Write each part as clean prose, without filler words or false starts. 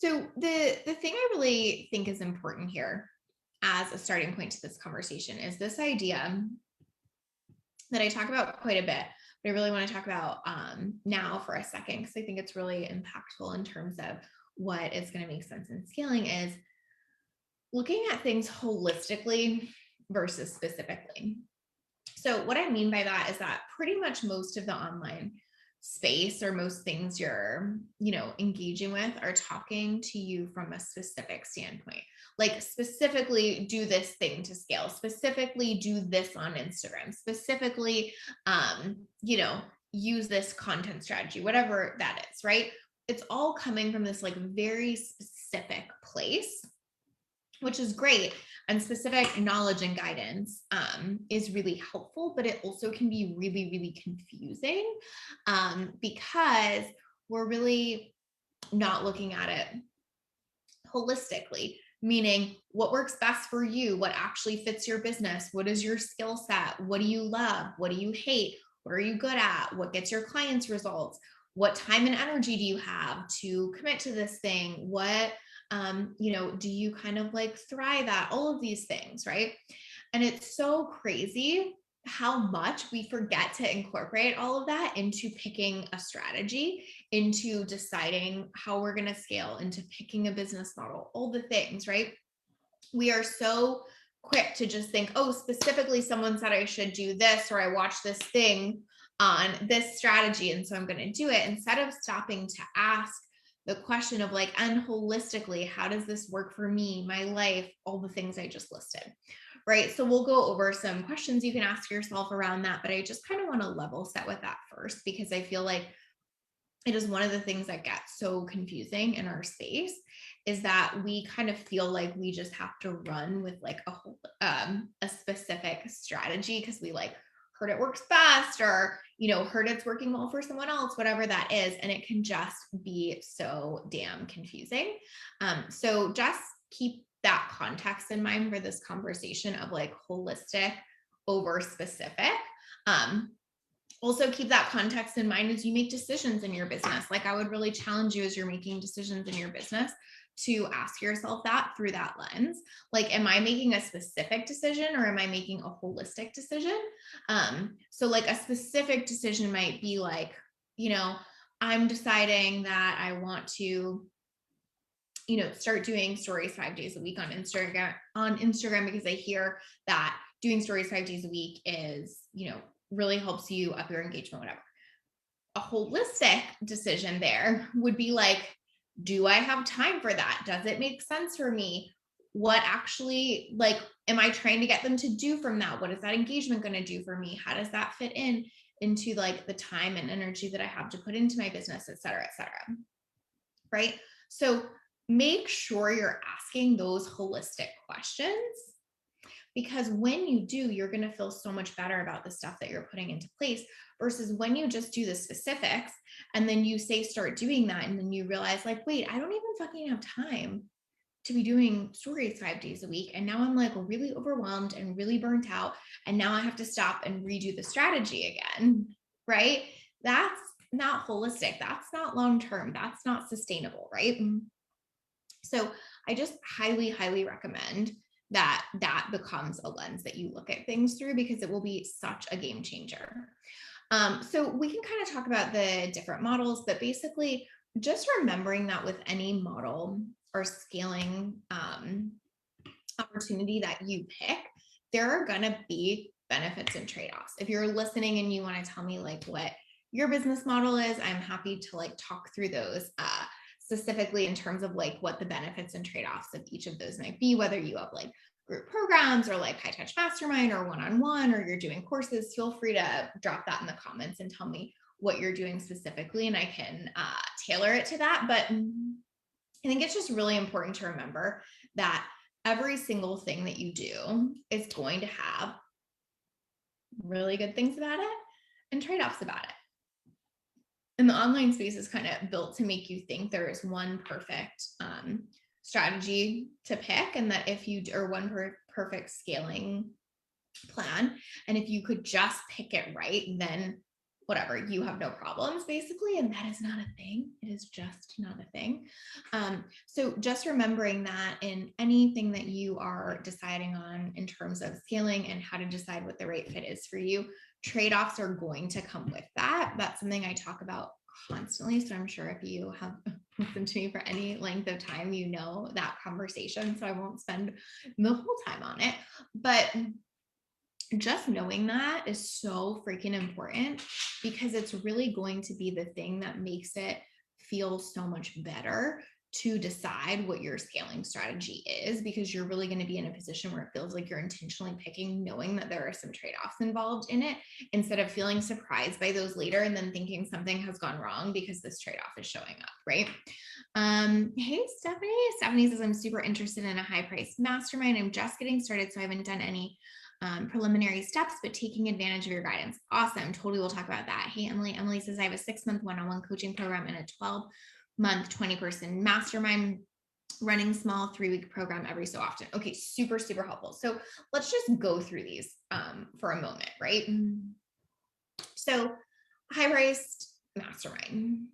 So the thing I really think is important here as a starting point to this conversation is this idea that I talk about quite a bit, but I really want to talk about now for a second, because I think it's really impactful in terms of what is going to make sense in scaling is looking at things holistically versus specifically. So what I mean by that is that pretty much most of the online space or most things you're, engaging with are talking to you from a specific standpoint. Like specifically do this thing to scale, specifically do this on Instagram, specifically, use this content strategy, whatever that is, right? It's all coming from this like very specific place, which is great. And specific knowledge and guidance is really helpful, but it also can be really, really confusing because we're really not looking at it holistically, meaning what works best for you, what actually fits your business, what is your skill set, what do you love, what do you hate, what are you good at, what gets your clients results, what time and energy do you have to commit to this thing, what do you kind of like thrive at, all of these things, right? And it's so crazy how much we forget to incorporate all of that into picking a strategy, into deciding how we're going to scale, into picking a business model, all the things, right? We are so quick to just think, oh, specifically someone said I should do this, or I watched this thing on this strategy, and so I'm going to do it, instead of stopping to ask the question of like, and holistically, how does this work for me, my life, all the things I just listed, right? So we'll go over some questions you can ask yourself around that, but I just kind of want to level set with that first, because I feel like it is one of the things that gets so confusing in our space, is that we kind of feel like we just have to run with like a specific strategy because we like heard it works best, or heard it's working well for someone else, whatever that is, and it can just be so damn confusing. So just keep that context in mind for this conversation of like holistic over specific. Also keep that context in mind as you make decisions in your business. Like I would really challenge you as you're making decisions in your business to ask yourself that through that lens. Like, am I making a specific decision or am I making a holistic decision? So like a specific decision might be like, I'm deciding that I want to, start doing stories 5 days a week on Instagram because I hear that doing stories 5 days a week is, really helps you up your engagement, whatever. A holistic decision there would be like, do I have time for that? Does it make sense for me? What actually, like, am I trying to get them to do from that? What is that engagement going to do for me? How does that fit into like the time and energy that I have to put into my business, et cetera, right? So make sure you're asking those holistic questions, because when you do, you're going to feel so much better about the stuff that you're putting into place, versus when you just do the specifics and then you say start doing that and then you realize like, wait, I don't even fucking have time to be doing stories 5 days a week, and now I'm like really overwhelmed and really burnt out, and now I have to stop and redo the strategy again, right? That's not holistic, that's not long term, that's not sustainable, right? So I just highly recommend that becomes a lens that you look at things through, because it will be such a game changer. So we can kind of talk about the different models, but basically just remembering that with any model or scaling opportunity that you pick, there are going to be benefits and trade-offs. If you're listening and you want to tell me like what your business model is, I'm happy to like talk through those specifically in terms of like what the benefits and trade-offs of each of those might be, whether you have like group programs or like high touch mastermind or one-on-one, or you're doing courses. Feel free to drop that in the comments and tell me what you're doing specifically, and I can tailor it to that. But I think it's just really important to remember that every single thing that you do is going to have really good things about it and trade-offs about it. And the online space is kind of built to make you think there is one perfect strategy to pick, and that if you, or one perfect scaling plan, and if you could just pick it right, then whatever, you have no problems basically. And that is not a thing. It is just not a thing. So just remembering that in anything that you are deciding on in terms of scaling and how to decide what the right fit is for you, trade-offs are going to come with that. That's something I talk about constantly. So I'm sure if you have listened to me for any length of time, you know that conversation. So I won't spend the whole time on it, but just knowing that is so freaking important, because it's really going to be the thing that makes it feel so much better to decide what your scaling strategy is, because you're really going to be in a position where it feels like you're intentionally picking, knowing that there are some trade-offs involved in it, instead of feeling surprised by those later and then thinking something has gone wrong because this trade-off is showing up, right? Hey, Stephanie. Stephanie says, I'm super interested in a high-priced mastermind. I'm just getting started, so I haven't done any preliminary steps, but taking advantage of your guidance. Awesome. Totally. We'll talk about that. Hey, Emily. Emily says, I have a 6-month one-on-one coaching program and a 12-month 20-person mastermind, running small 3-week program every so often. Okay. Super, super helpful. So let's just go through these for a moment, right? So high-priced mastermind,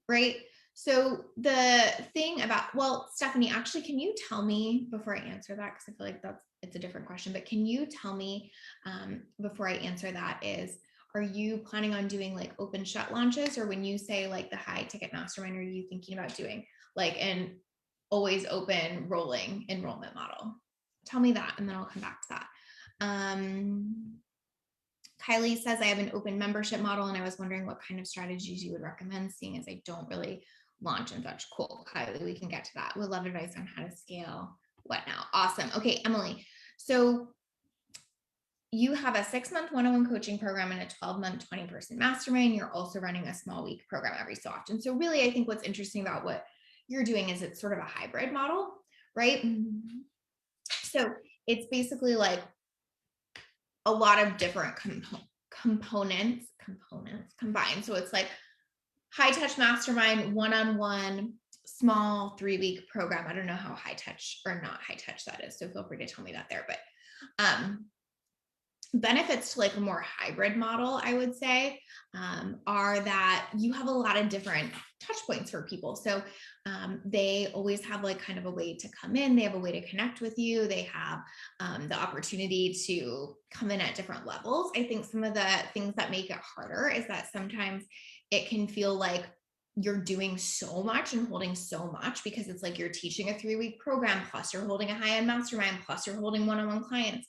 right? So the thing about, well, Stephanie, actually, can you tell me before I answer that, because I feel like it's a different question, but can you tell me before I answer that is, are you planning on doing like open shut launches, or when you say like the high ticket mastermind, are you thinking about doing like an always open rolling enrollment model? Tell me that, and then I'll come back to that. Kylie says, I have an open membership model, and I was wondering what kind of strategies you would recommend, seeing as I don't really launch and such. Cool, Kylie, we can get to that. We'd love advice on how to scale what now. Awesome. Okay, Emily. So you have a 6-month one-on-one coaching program and a 12-month 20-person mastermind. You're also running a small week program every so often. So really, I think what's interesting about what you're doing is it's sort of a hybrid model, right? So it's basically like a lot of different components combined. So it's like high touch mastermind, one-on-one, small 3-week program. I don't know how high touch or not high touch that is, so feel free to tell me that there. But benefits to like a more hybrid model, I would say, are that you have a lot of different touch points for people. So they always have like kind of a way to come in. They have a way to connect with you. They have the opportunity to come in at different levels. I think some of the things that make it harder is that sometimes it can feel like you're doing so much and holding so much, because it's like you're teaching a 3-week program, plus you're holding a high-end mastermind, plus you're holding one-on-one clients.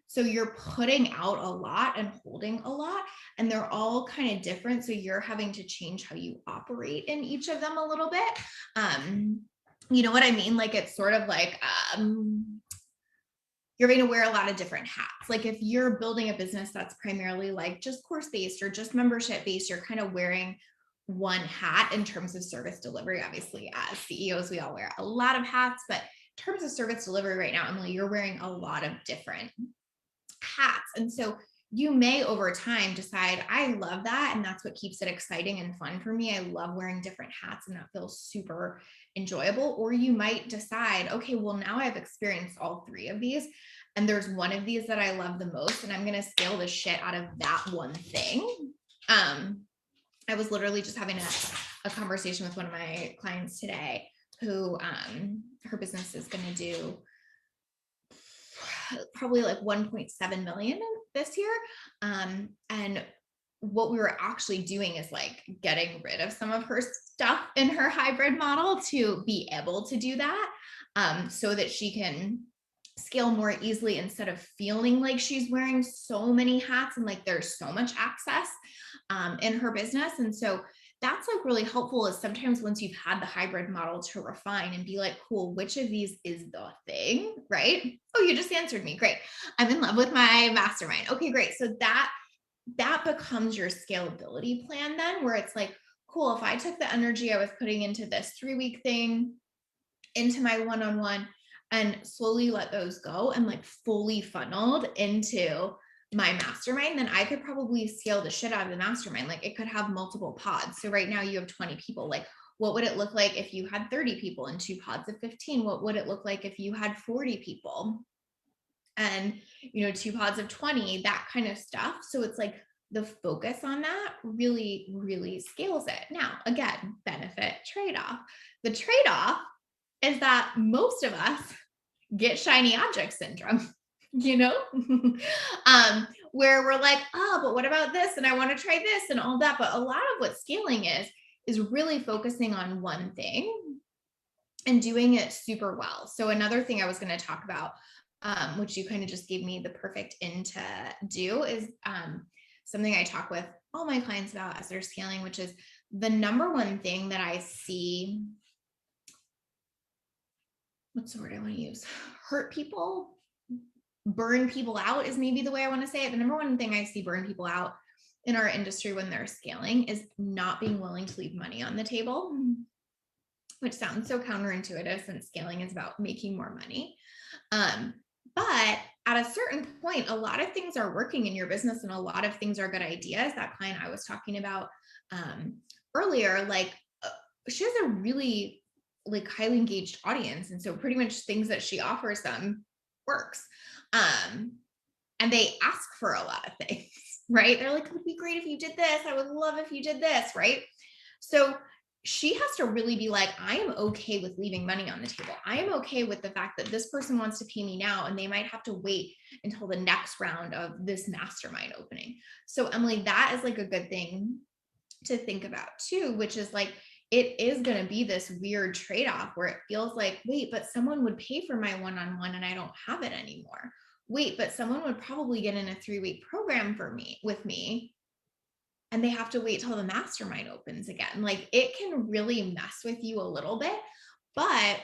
So you're putting out a lot and holding a lot, and they're all kind of different. So you're having to change how you operate in each of them a little bit. You know what I mean? Like it's sort of like you're going to wear a lot of different hats. Like if you're building a business that's primarily like just course-based or just membership-based, you're kind of wearing one hat in terms of service delivery. Obviously, as CEOs, we all wear a lot of hats, but in terms of service delivery right now, Emily, you're wearing a lot of different hats. And so you may over time decide, I love that. And that's what keeps it exciting and fun for me. I love wearing different hats, and that feels super enjoyable. Or you might decide, okay, well, now I've experienced all 3 of these, and there's one of these that I love the most, and I'm going to scale the shit out of that one thing. I was literally just having a conversation with one of my clients today who her business is going to do probably like 1.7 million this year. And what we were actually doing is like getting rid of some of her stuff in her hybrid model to be able to do that, so that she can scale more easily instead of feeling like she's wearing so many hats and like there's so much access in her business. And so that's like really helpful, is sometimes once you've had the hybrid model to refine and be like, cool, which of these is the thing, right? Oh, you just answered me. Great. I'm in love with my mastermind. Okay, great. So that becomes your scalability plan then, where it's like, cool, if I took the energy I was putting into this 3-week thing into my one-on-one and slowly let those go and like fully funneled into my mastermind, then I could probably scale the shit out of the mastermind. Like it could have multiple pods. So right now you have 20 people. Like what would it look like if you had 30 people in 2 pods of 15? What would it look like if you had 40 people and, 2 pods of 20, that kind of stuff. So it's like the focus on that really, really scales it. Now, again, benefit trade-off. The trade-off is that most of us get shiny object syndrome, you know, where we're like, oh, but what about this? And I want to try this and all that. But a lot of what scaling is really focusing on one thing and doing it super well. So another thing I was going to talk about, which you kind of just gave me the perfect in to do, is something I talk with all my clients about as they're scaling, which is the number one thing that I see. What's the word I want to use? Hurt people, burn people out is maybe the way I want to say it. The number one thing I see burn people out in our industry when they're scaling is not being willing to leave money on the table, which sounds so counterintuitive since scaling is about making more money. But at a certain point, a lot of things are working in your business and a lot of things are good ideas. That client I was talking about earlier, like she has a really like highly engaged audience. And so pretty much things that she offers them works. And they ask for a lot of things, right? They're like, it would be great if you did this. I would love if you did this, right? So she has to really be like, I am okay with leaving money on the table. I am okay with the fact that this person wants to pay me now and they might have to wait until the next round of this mastermind opening. So Emily, that is like a good thing to think about too, which is like, it is going to be this weird trade-off where it feels like, wait, but someone would pay for my one-on-one and I don't have it anymore. Wait, but someone would probably get in a 3-week program with me and they have to wait till the mastermind opens again. Like it can really mess with you a little bit, but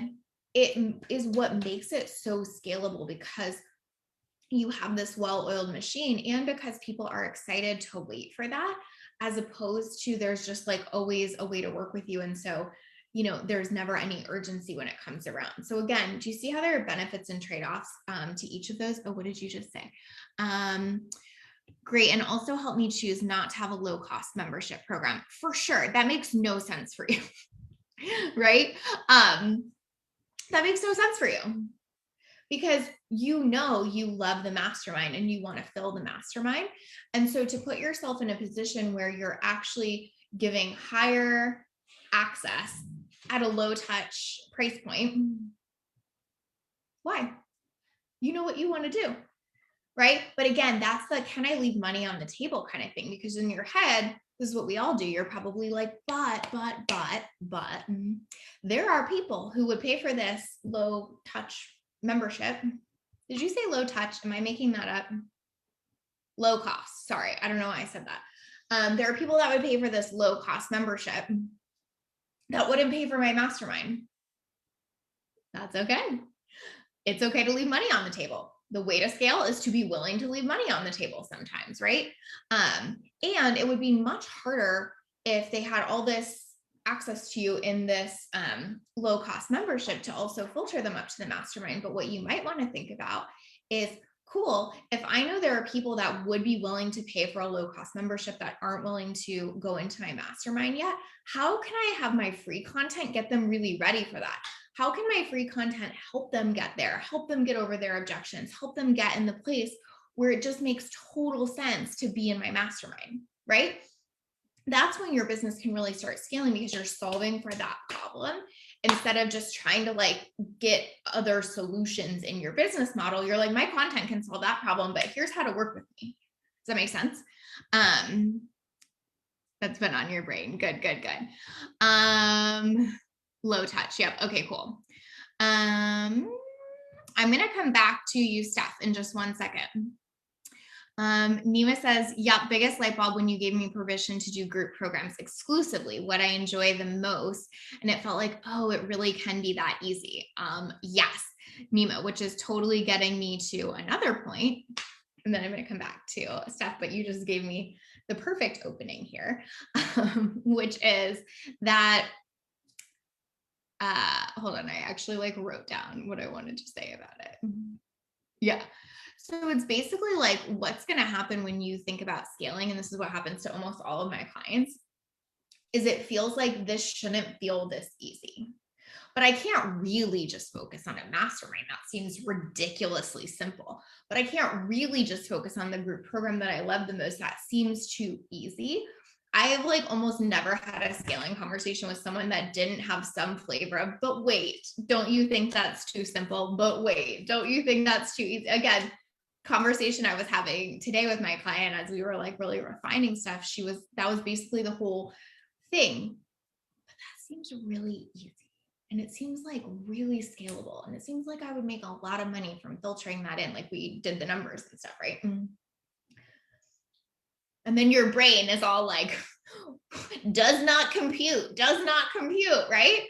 it is what makes it so scalable because you have this well-oiled machine and because people are excited to wait for that, as opposed to there's just like always a way to work with you. And so, you know, there's never any urgency when it comes around. So again, do you see how there are benefits and trade-offs to each of those? Oh, what did you just say? Great. And also help me choose not to have a low-cost membership program. For sure. That makes no sense for you, right? That makes no sense for you. Because you know you love the mastermind and you want to fill the mastermind. And so to put yourself in a position where you're actually giving higher access at a low touch price point, why? You know what you want to do, right? But again, that's the can I leave money on the table kind of thing, because in your head, this is what we all do. You're probably like, but there are people who would pay for this low touch membership. Did you say low touch? Am I making that up? Low cost. Sorry, I don't know why I said that. There are people that would pay for this low cost membership that wouldn't pay for my mastermind. That's okay. It's okay to leave money on the table. The way to scale is to be willing to leave money on the table sometimes, right? And it would be much harder if they had all this access to you in this low cost membership to also filter them up to the mastermind. But what you might want to think about is, cool, if I know there are people that would be willing to pay for a low cost membership that aren't willing to go into my mastermind yet, how can I have my free content get them really ready for that? How can my free content help them get there, help them get over their objections, help them get in the place where it just makes total sense to be in my mastermind, right? That's when your business can really start scaling, because you're solving for that problem instead of just trying to like get other solutions in your business model. You're like, my content can solve that problem, but here's how to work with me. Does that make sense? That's been on your brain. Good. Low touch. Yep. Okay, cool. I'm going to come back to you, Steph, in just one second. Nima says, yep, biggest light bulb when you gave me permission to do group programs exclusively, what I enjoy the most. And it felt like, oh, it really can be that easy. Yes, Nima, which is totally getting me to another point. And then I'm going to come back to Steph, but you just gave me the perfect opening here, which is that, hold on, I actually like wrote down what I wanted to say about it. Yeah. So it's basically like what's going to happen when you think about scaling, and this is what happens to almost all of my clients, is it feels like this shouldn't feel this easy. but I can't really just focus on a mastermind. That seems ridiculously simple, but I can't really just focus on the group program that I love the most. That seems too easy. I have like almost never had a scaling conversation with someone that didn't have some flavor of, but wait, don't you think that's too simple? But wait, don't you think that's too easy? Again, conversation I was having today with my client as we were like really refining stuff, that was basically the whole thing. But that seems really easy. And it seems like really scalable. And it seems like I would make a lot of money from filtering that in, like we did the numbers and stuff, right? And then your brain is all like, does not compute, right?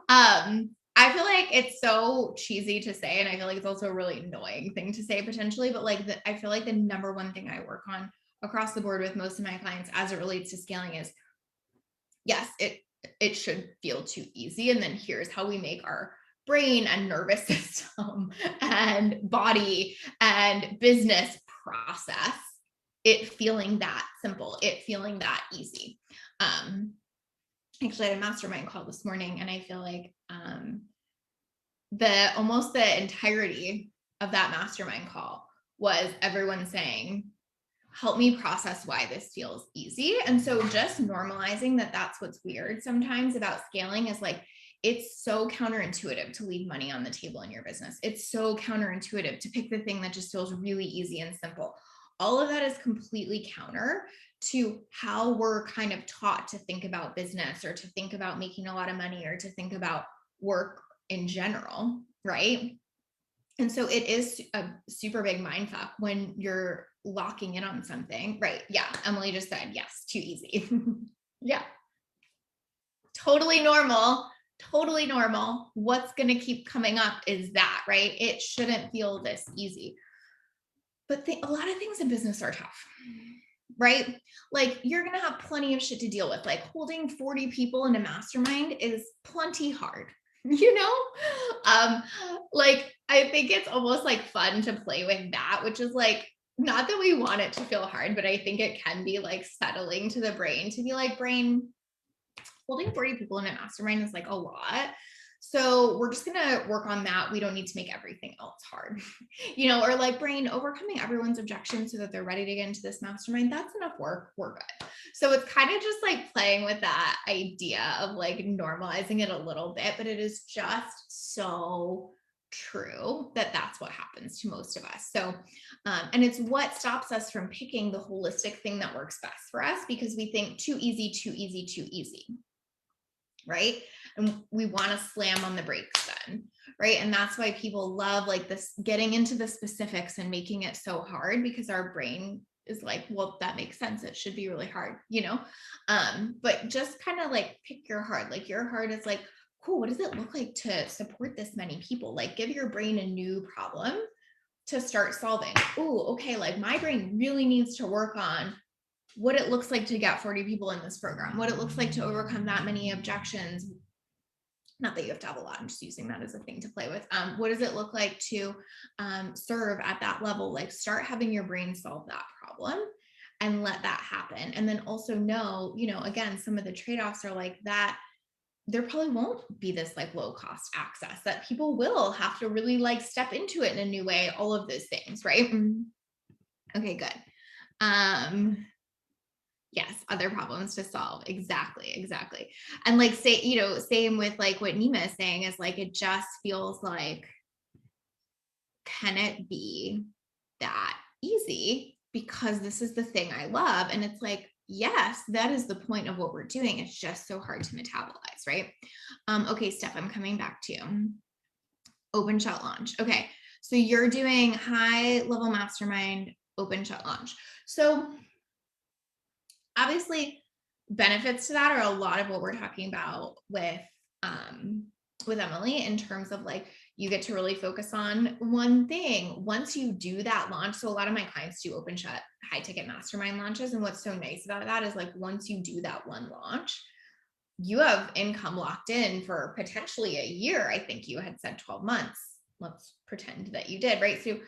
I feel like it's so cheesy to say, and I feel like it's also a really annoying thing to say potentially, but like I feel like the number one thing I work on across the board with most of my clients as it relates to scaling is, yes, it should feel too easy. And then here's how we make our brain and nervous system and body and business process it feeling that simple, it feeling that easy. Actually, I had a mastermind call this morning, and I feel like almost the entirety of that mastermind call was everyone saying, help me process why this feels easy. And so just normalizing that that's what's weird sometimes about scaling is like, it's so counterintuitive to leave money on the table in your business. It's so counterintuitive to pick the thing that just feels really easy and simple. All of that is completely counter to how we're kind of taught to think about business or to think about making a lot of money or to think about work in general, right? And so it is a super big mindfuck when you're locking in on something, right? Yeah, Emily just said, yes, too easy. Yeah, totally normal. Totally normal. What's going to keep coming up is that, right? It shouldn't feel this easy. But a lot of things in business are tough, right? Like you're going to have plenty of shit to deal with. Like holding 40 people in a mastermind is plenty hard, you know? Like I think it's almost like fun to play with that, which is like, not that we want it to feel hard, but I think it can be like settling to the brain to be like, brain, holding 40 people in a mastermind is like a lot. So we're just going to work on that. We don't need to make everything else hard, you know, or like brain overcoming everyone's objections so that they're ready to get into this mastermind. That's enough work. We're good. So it's kind of just like playing with that idea of like normalizing it a little bit, but it is just so true that that's what happens to most of us. So, and it's what stops us from picking the holistic thing that works best for us because we think too easy, too easy, too easy. Right. And we want to slam on the brakes then. Right. And that's why people love like this, getting into the specifics and making it so hard because our brain is like, well, that makes sense. It should be really hard, you know? But just kind of like pick your heart. Like your heart is like, cool, what does it look like to support this many people? Like give your brain a new problem to start solving. Oh, okay. Like my brain really needs to work on what it looks like to get 40 people in this program, what it looks like to overcome that many objections. Not that you have to have a lot, I'm just using that as a thing to play with. What does it look like to serve at that level? Like start having your brain solve that problem and let that happen. And then also know, you know, again, some of the trade-offs are like that. There probably won't be this like low cost access, that people will have to really like step into it in a new way, all of those things, right? Okay, good. Yes, other problems to solve. Exactly. And like say, you know, same with like what Nima is saying is like, it just feels like, can it be that easy? Because this is the thing I love. And it's like, yes, that is the point of what we're doing. It's just so hard to metabolize, right? Okay, Steph, I'm coming back to you. Open shut launch. Okay, so you're doing high level mastermind, open shut launch. So obviously benefits to that are a lot of what we're talking about with Emily in terms of like, you get to really focus on one thing once you do that launch. So a lot of my clients do open shut high ticket mastermind launches. And what's so nice about that is like, once you do that one launch, you have income locked in for potentially a year. I think you had said 12 months. Let's pretend that you did, right? So,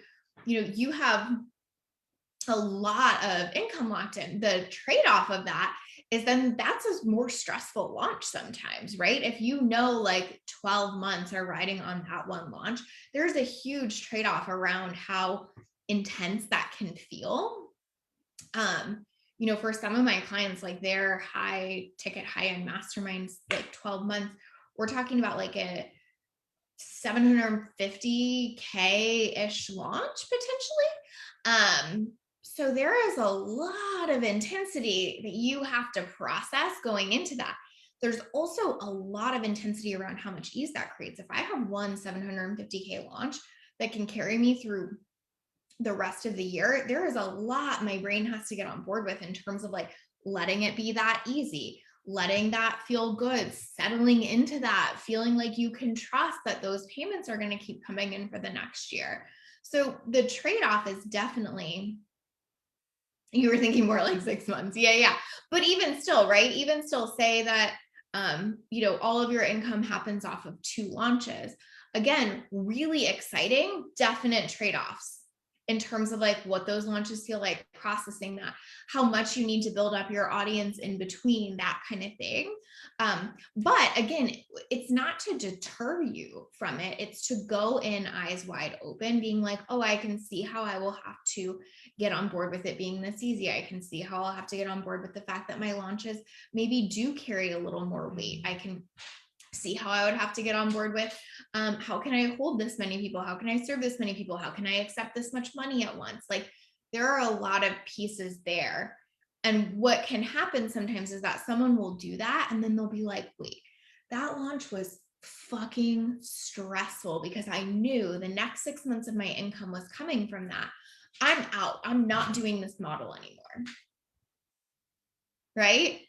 you know, you have a lot of income locked in. The trade-off of that is then that's a more stressful launch sometimes, right? If you know like 12 months are riding on that one launch, there's a huge trade-off around how intense that can feel. For some of my clients, like their high ticket, high-end masterminds, like 12 months, we're talking about like a 750K-ish launch potentially. So there is a lot of intensity that you have to process going into that. There's also a lot of intensity around how much ease that creates. If I have one 750K launch that can carry me through the rest of the year, there is a lot my brain has to get on board with in terms of like letting it be that easy, letting that feel good, settling into that, feeling like you can trust that those payments are going to keep coming in for the next year. So the trade-off is definitely, you were thinking more like 6 months. Yeah. But even still, right? Even still, say that, all of your income happens off of 2 launches. Again, really exciting, definite trade-offs in terms of like what those launches feel like, processing that, how much you need to build up your audience in between, that kind of thing. But again, it's not to deter you from it. It's to go in eyes wide open, being like, oh, I can see how I will have to get on board with it being this easy. I can see how I'll have to get on board with the fact that my launches maybe do carry a little more weight. I can see how I would have to get on board with, how can I hold this many people? How can I serve this many people? How can I accept this much money at once? Like there are a lot of pieces there. And what can happen sometimes is that someone will do that and then they'll be like, wait, that launch was fucking stressful because I knew the next 6 months of my income was coming from that. I'm out. I'm not doing this model anymore. Right?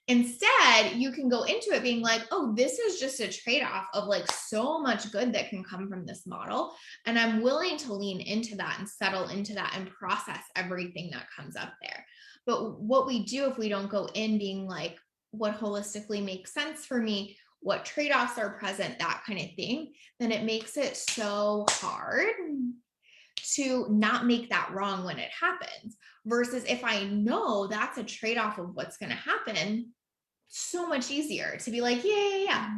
Instead, you can go into it being like, oh, this is just a trade-off of like so much good that can come from this model. And I'm willing to lean into that and settle into that and process everything that comes up there. But what we do if we don't go in being like, what holistically makes sense for me, what trade-offs are present, that kind of thing, then it makes it so hard to not make that wrong when it happens. Versus if I know that's a trade-off of what's going to happen, so much easier to be like, yeah,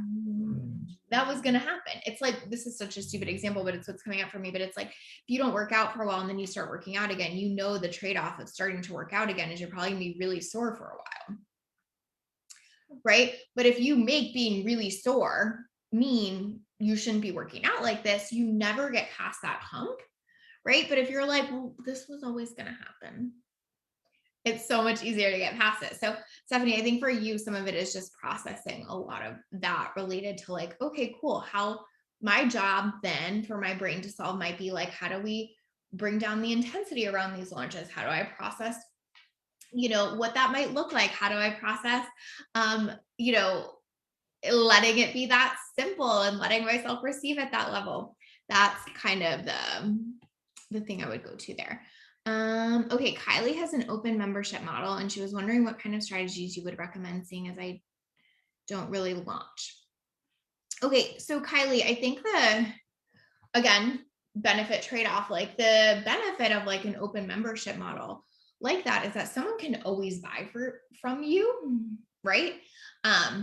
that was going to happen. It's like, this is such a stupid example, but it's what's coming up for me. But it's like, if you don't work out for a while and then you start working out again, the trade-off of starting to work out again is you're probably going to be really sore for a while. Right? But if you make being really sore mean you shouldn't be working out like this, you never get past that hump. Right? But if you're like, well, this was always going to happen, it's so much easier to get past it. So Stephanie, I think for you, some of it is just processing a lot of that related to like, okay, cool. How my job then for my brain to solve might be like, how do we bring down the intensity around these launches? How do I process, what that might look like? How do I process, letting it be that simple and letting myself receive at that level? That's kind of the thing I would go to there. Okay, Kylie has an open membership model and she was wondering what kind of strategies you would recommend, seeing as I don't really launch. Okay, so Kylie, I think again, benefit trade-off, like the benefit of like an open membership model like that is that someone can always buy from you, right?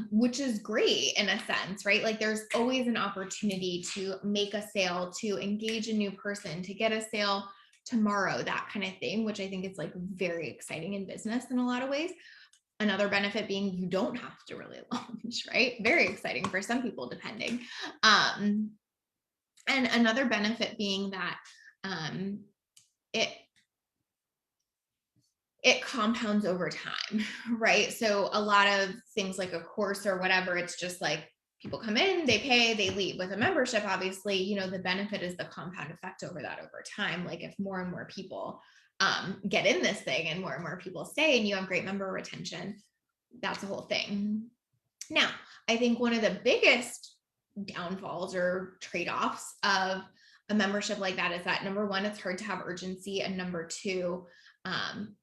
Which is great in a sense, right? Like there's always an opportunity to make a sale, to engage a new person, to get a sale tomorrow, that kind of thing, which I think is like very exciting in business in a lot of ways. Another benefit being you don't have to really launch, right? Very exciting for some people, depending. And another benefit being that it compounds over time, right? So a lot of things like a course or whatever, it's just like people come in, they pay, they leave. With a membership, obviously, the benefit is the compound effect over time. Like if more and more people get in this thing and more people stay and you have great member retention, that's a whole thing. Now, I think one of the biggest downfalls or trade-offs of a membership like that is that number one, it's hard to have urgency. And number two,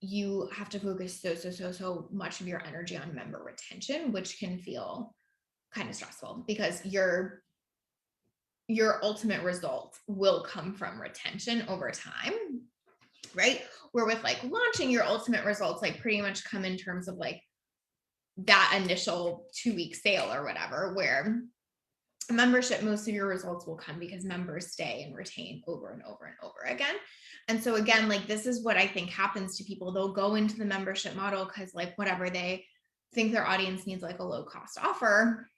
you have to focus so much of your energy on member retention, which can feel kind of stressful because your ultimate result will come from retention over time, right? Where with like launching, your ultimate results like pretty much come in terms of like that initial 2-week sale or whatever, where a membership, most of your results will come because members stay and retain over and over and over again. And so again, like, this is what I think happens to people. They'll go into the membership model because like whatever, they think their audience needs like a low cost offer,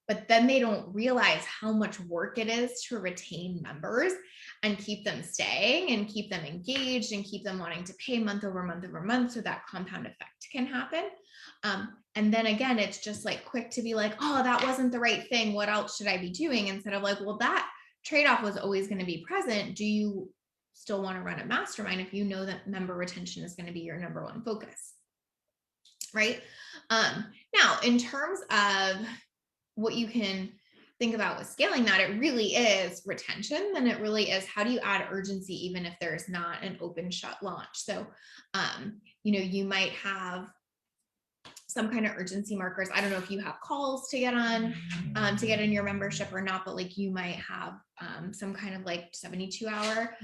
but then they don't realize how much work it is to retain members and keep them staying and keep them engaged and keep them wanting to pay month over month over month, so that compound effect can happen. And then again, it's just like quick to be like, oh, that wasn't the right thing, what else should I be doing? Instead of like, well, that trade-off was always going to be present. Do you still want to run a mastermind if you know that member retention is going to be your number one focus, right? Now, in terms of what you can think about with scaling that, it really is retention. Then it really is, how do you add urgency even if there's not an open shut launch? So, you might have some kind of urgency markers. I don't know if you have calls to get on, to get in your membership or not, but like you might have some kind of like 72-hour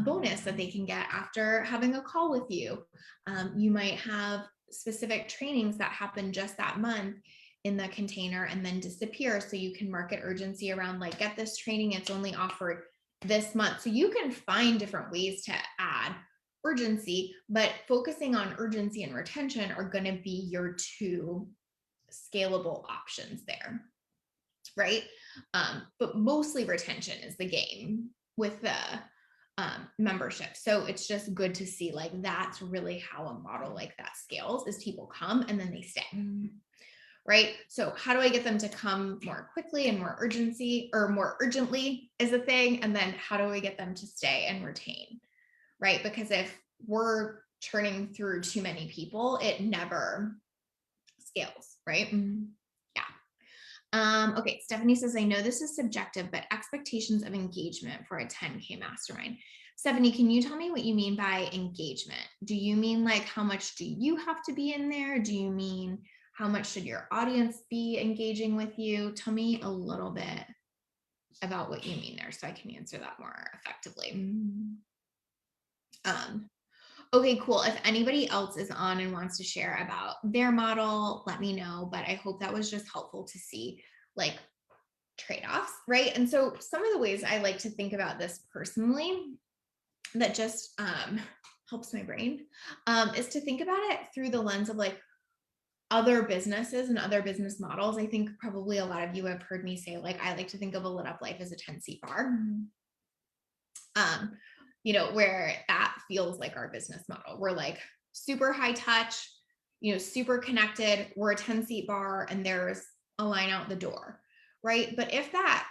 bonus that they can get after having a call with you. You might have specific trainings that happen just that month in the container and then disappear. So you can market urgency around like, get this training, it's only offered this month. So you can find different ways to add urgency, but focusing on urgency and retention are going to be your two scalable options there, right? But mostly retention is the game with the membership. So it's just good to see like that's really how a model like that scales, is people come and then they stay. Right? So how do I get them to come more quickly and more urgency, or more urgently is a thing? And then how do I get them to stay and retain? Right? Because if we're churning through too many people, it never scales, right? Yeah. Okay, Stephanie says, I know this is subjective, but expectations of engagement for a 10K mastermind. Stephanie, can you tell me what you mean by engagement? Do you mean like how much do you have to be in there? Do you mean how much should your audience be engaging with you? Tell me a little bit about what you mean there so I can answer that more effectively. Okay, cool. If anybody else is on and wants to share about their model, let me know. But I hope that was just helpful to see like trade-offs, right? And so some of the ways I like to think about this personally that just helps my brain is to think about it through the lens of like other businesses and other business models. I think probably a lot of you have heard me say, like, I like to think of a lit up life as a 10-seat bar. Where that feels like our business model. We're like super high touch, super connected. We're a 10-seat bar and there's a line out the door, right? But if that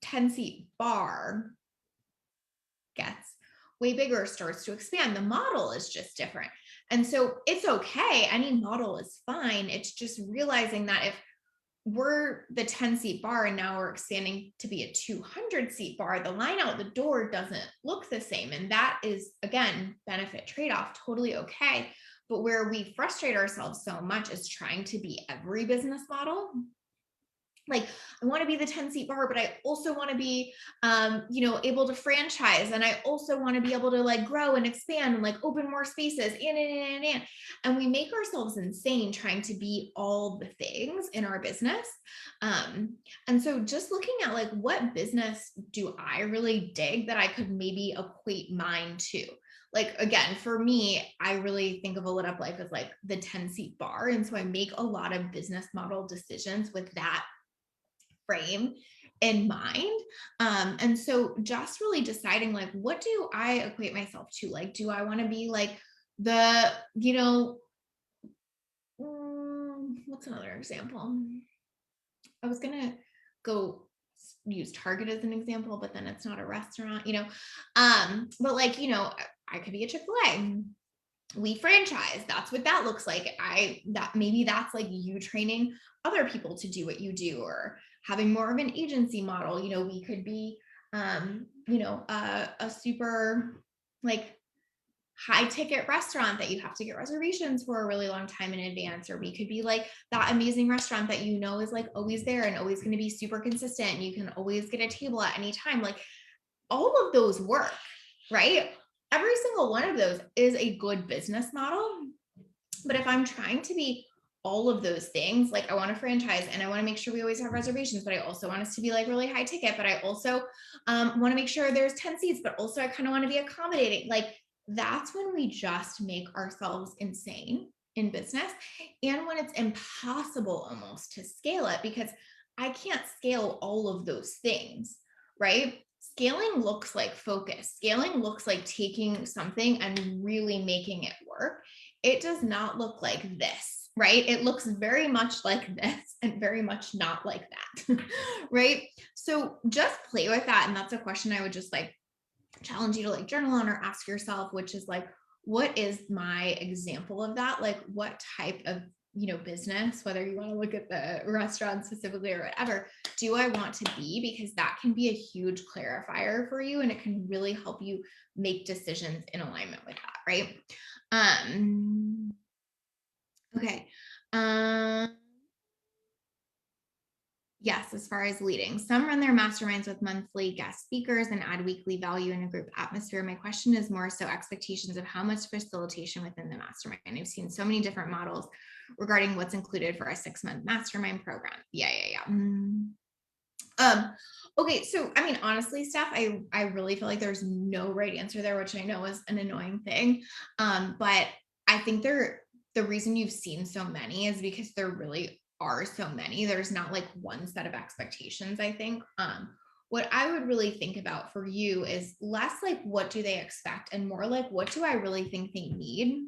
10-seat bar gets way bigger, starts to expand, the model is just different. And so it's okay. Any model is fine. It's just realizing that if we're the 10-seat bar and now we're expanding to be a 200-seat bar, the line out the door doesn't look the same. And that is, again, benefit trade-off, totally okay. But where we frustrate ourselves so much is trying to be every business model. Like, I want to be the 10-seat bar, but I also want to be, able to franchise. And I also want to be able to like grow and expand and like open more spaces and we make ourselves insane trying to be all the things in our business. And so just looking at like, what business do I really dig that I could maybe equate mine to? Like, again, for me, I really think of a lit up life as like the 10-seat bar. And so I make a lot of business model decisions with that frame in mind. And so just really deciding like, what do I equate myself to? Like, do I want to be like the, what's another example? I was going to go use Target as an example, but then it's not a restaurant, but like, I could be a Chick-fil-A. We franchise. That's what that looks like. Maybe that's like you training other people to do what you do, or having more of an agency model. We could be, a super like high ticket restaurant that you have to get reservations for a really long time in advance. Or we could be like that amazing restaurant that is like always there and always going to be super consistent. And you can always get a table at any time. Like, all of those work, right? Every single one of those is a good business model. But if I'm trying to be all of those things. Like I want to franchise and I want to make sure we always have reservations, but I also want us to be like really high ticket, but I also want to make sure there's 10 seats, but also I kind of want to be accommodating. Like that's when we just make ourselves insane in business. And when it's impossible almost to scale it, because I can't scale all of those things, right? Scaling looks like focus. Scaling looks like taking something and really making it work. It does not look like this, right? It looks very much like this and very much not like that, right? So just play with that. And that's a question I would just like challenge you to like journal on or ask yourself, which is like, what is my example of that? Like what type of, business, whether you want to look at the restaurant specifically or whatever, do I want to be? Because that can be a huge clarifier for you. And it can really help you make decisions in alignment with that. Right. Okay. Yes, as far as leading. Some run their masterminds with monthly guest speakers and add weekly value in a group atmosphere. My question is more so expectations of how much facilitation within the mastermind. I've seen so many different models regarding what's included for a 6-month mastermind program. Yeah. Okay, so I mean, honestly, Steph, I really feel like there's no right answer there, which I know is an annoying thing. But I think the reason you've seen so many is because there really are so many. There's not like one set of expectations, I think. What I would really think about for you is less like what do they expect and more like what do I really think they need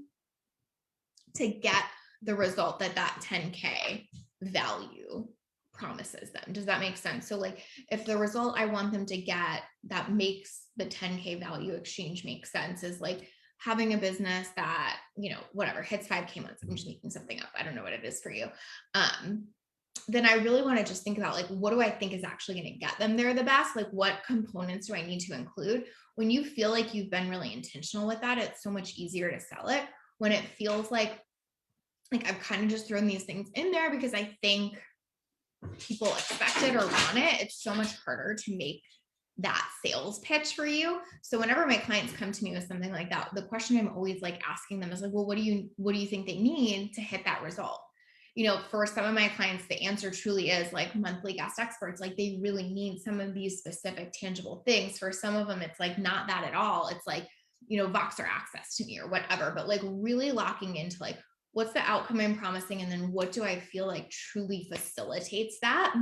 to get the result that 10K value promises them. Does that make sense? So like if the result I want them to get that makes the 10K value exchange make sense is like having a business that, whatever hits 5K months. I'm just making something up. I don't know what it is for you. Then I really want to just think about like, what do I think is actually going to get them there the best? Like what components do I need to include? When you feel like you've been really intentional with that, it's so much easier to sell it. When it feels like I've kind of just thrown these things in there because I think people expect it or want it, it's so much harder to make that sales pitch for you. So whenever my clients come to me with something like that, the question I'm always like asking them is like, well, what do you think they need to hit that result? For some of my clients, the answer truly is like monthly guest experts. Like they really need some of these specific tangible things. For some of them, it's like not that at all. It's like, Voxer access to me or whatever, but like really locking into like, what's the outcome I'm promising? And then what do I feel like truly facilitates that?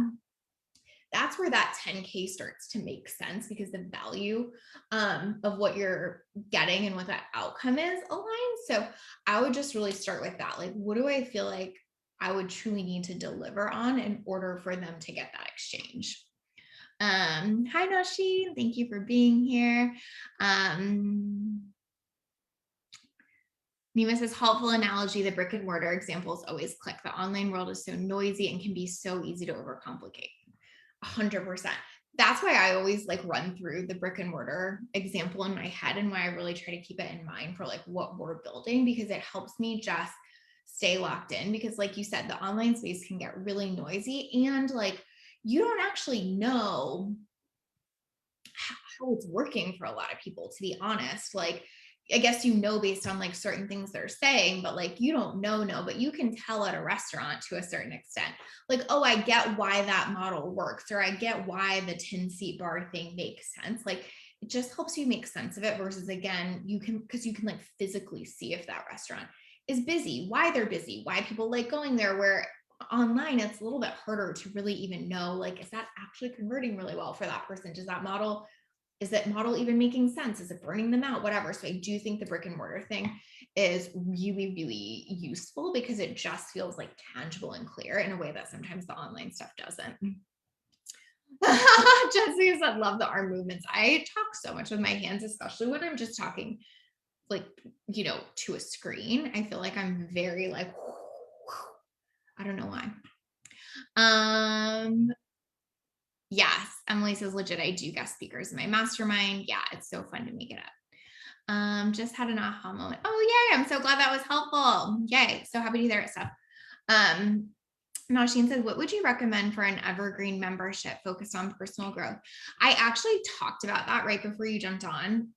That's where that 10K starts to make sense because the value of what you're getting and what that outcome is aligned. So I would just really start with that. Like, what do I feel like I would truly need to deliver on in order for them to get that exchange? Hi, Nashi. Thank you for being here. Nima says, helpful analogy, the brick and mortar examples always click. The online world is so noisy and can be so easy to overcomplicate. 100%. That's why I always like run through the brick and mortar example in my head and why I really try to keep it in mind for like what we're building, because it helps me just stay locked in. Because like you said, the online space can get really noisy and like you don't actually know how it's working for a lot of people, to be honest. Like I guess based on like certain things they're saying, but like you don't know, but you can tell at a restaurant to a certain extent. Like, oh, I get why that model works, or I get why the 10-seat bar thing makes sense. Like it just helps you make sense of it versus again, because you can like physically see if that restaurant is busy, why they're busy, why people like going there, where online it's a little bit harder to really even know, like, is that actually converting really well for that person? Is that model even making sense? Is it burning them out? Whatever. So I do think the brick and mortar thing is really, really useful because it just feels like tangible and clear in a way that sometimes the online stuff doesn't. Jesse said, love the arm movements. I talk so much with my hands, especially when I'm just talking like, to a screen. I feel like I'm very like, I don't know why. Yes, Emily says, legit, I do guest speakers in my mastermind. Yeah, it's so fun to make it up. Just had an aha moment. Oh, yay. I'm so glad that was helpful. Yay. So happy to hear it, stuff. Nasheen says, what would you recommend for an Evergreen membership focused on personal growth? I actually talked about that right before you jumped on.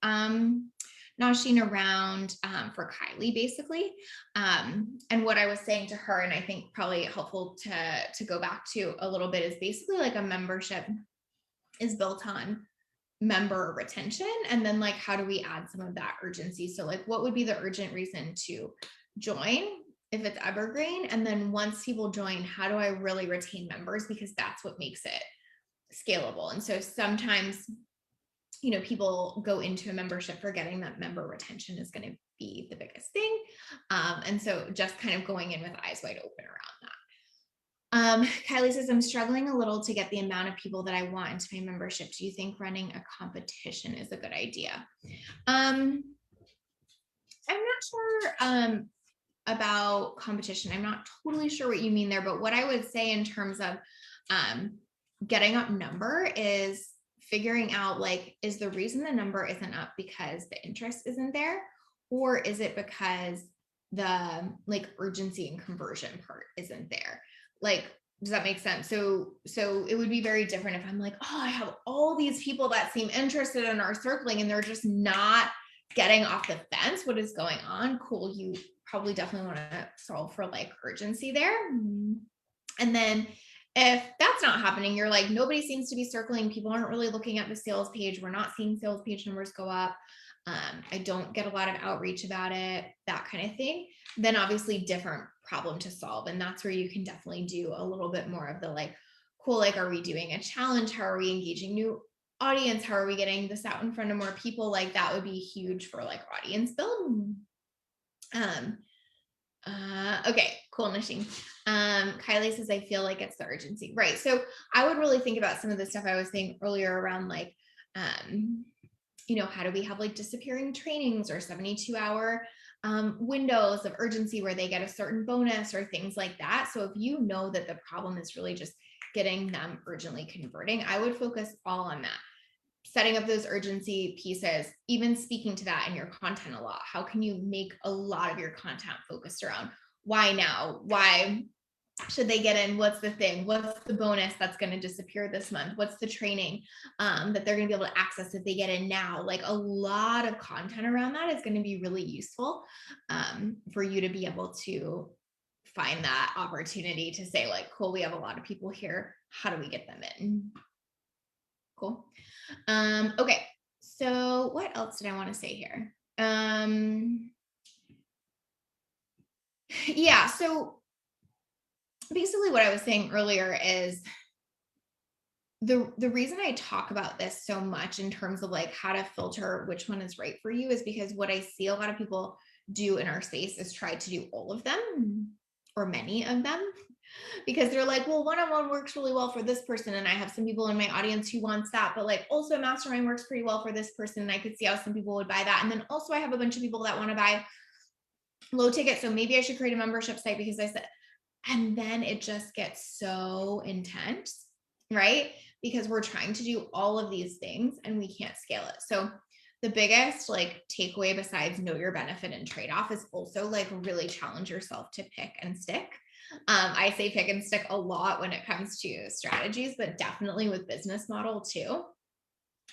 noshing around for Kylie, basically. And what I was saying to her, and I think probably helpful to go back to a little bit, is basically like a membership is built on member retention. And then like, how do we add some of that urgency? So like, what would be the urgent reason to join if it's Evergreen? And then once people join, how do I really retain members? Because that's what makes it scalable. And so sometimes, you know, people go into a membership forgetting that member retention is going to be the biggest thing. And so just kind of going in with eyes wide open around that. Kylie says, I'm struggling a little to get the amount of people that I want into my membership. Do you think running a competition is a good idea? I'm not sure about competition. I'm not totally sure what you mean there, but what I would say in terms of getting up number is figuring out, like, is the reason the number isn't up because the interest isn't there? Or is it because the like urgency and conversion part isn't there? Like, does that make sense? So it would be very different if I'm like, oh, I have all these people that seem interested in our circling and they're just not getting off the fence. What is going on? Cool. You probably definitely want to solve for like urgency there. And then if that's not happening, you're like, nobody seems to be circling. People aren't really looking at the sales page. We're not seeing sales page numbers go up. I don't get a lot of outreach about it, that kind of thing. Then obviously different problem to solve. And that's where you can definitely do a little bit more of the like, cool, like, are we doing a challenge? How are we engaging new audience? How are we getting this out in front of more people? Like that would be huge for like audience build. Okay, cool, Nasheen. Kylie says, I feel like it's the urgency. Right. So I would really think about some of the stuff I was saying earlier around like, you know, how do we have like disappearing trainings or 72-hour windows of urgency where they get a certain bonus or things like that. So if you know that the problem is really just getting them urgently converting, I would focus all on that. Setting up those urgency pieces, even speaking to that in your content a lot. How can you make a lot of your content focused around why now? Why should they get in? What's the thing? What's the bonus that's going to disappear this month? What's the training that they're going to be able to access if they get in now? Like a lot of content around that is going to be really useful for you to be able to find that opportunity to say like, cool, we have a lot of people here. How do we get them in? Cool. Okay. So what else did I want to say here? Yeah. So basically what I was saying earlier is the reason I talk about this so much in terms of like how to filter which one is right for you is because what I see a lot of people do in our space is try to do all of them or many of them, because they're like, well, one-on-one works really well for this person. And I have some people in my audience who wants that, but like also mastermind works pretty well for this person. And I could see how some people would buy that. And then also I have a bunch of people that want to buy low ticket. So maybe I should create a membership site because I said, and then it just gets so intense, right? Because we're trying to do all of these things and we can't scale it. So the biggest like takeaway besides know your benefit and trade-off is also like really challenge yourself to pick and stick. I say pick and stick a lot when it comes to strategies, but definitely with business model too.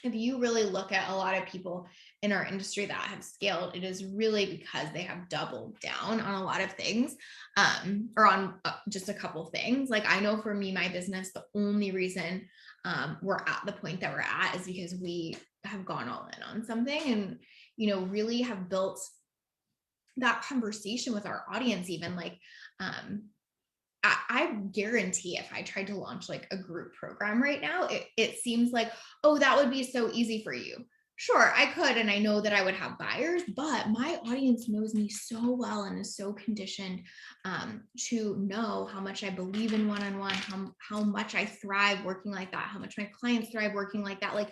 If you really look at a lot of people in our industry that have scaled, it is really because they have doubled down on a lot of things, or on just a couple things. Like I know for me, my business, the only reason we're at the point that we're at is because we have gone all in on something and, you know, really have built that conversation with our audience, even like, I guarantee if I tried to launch like a group program right now, it seems like, oh, that would be so easy for you. Sure, I could, and I know that I would have buyers, but my audience knows me so well and is so conditioned to know how much I believe in one-on-one, how much I thrive working like that, how much my clients thrive working like that. Like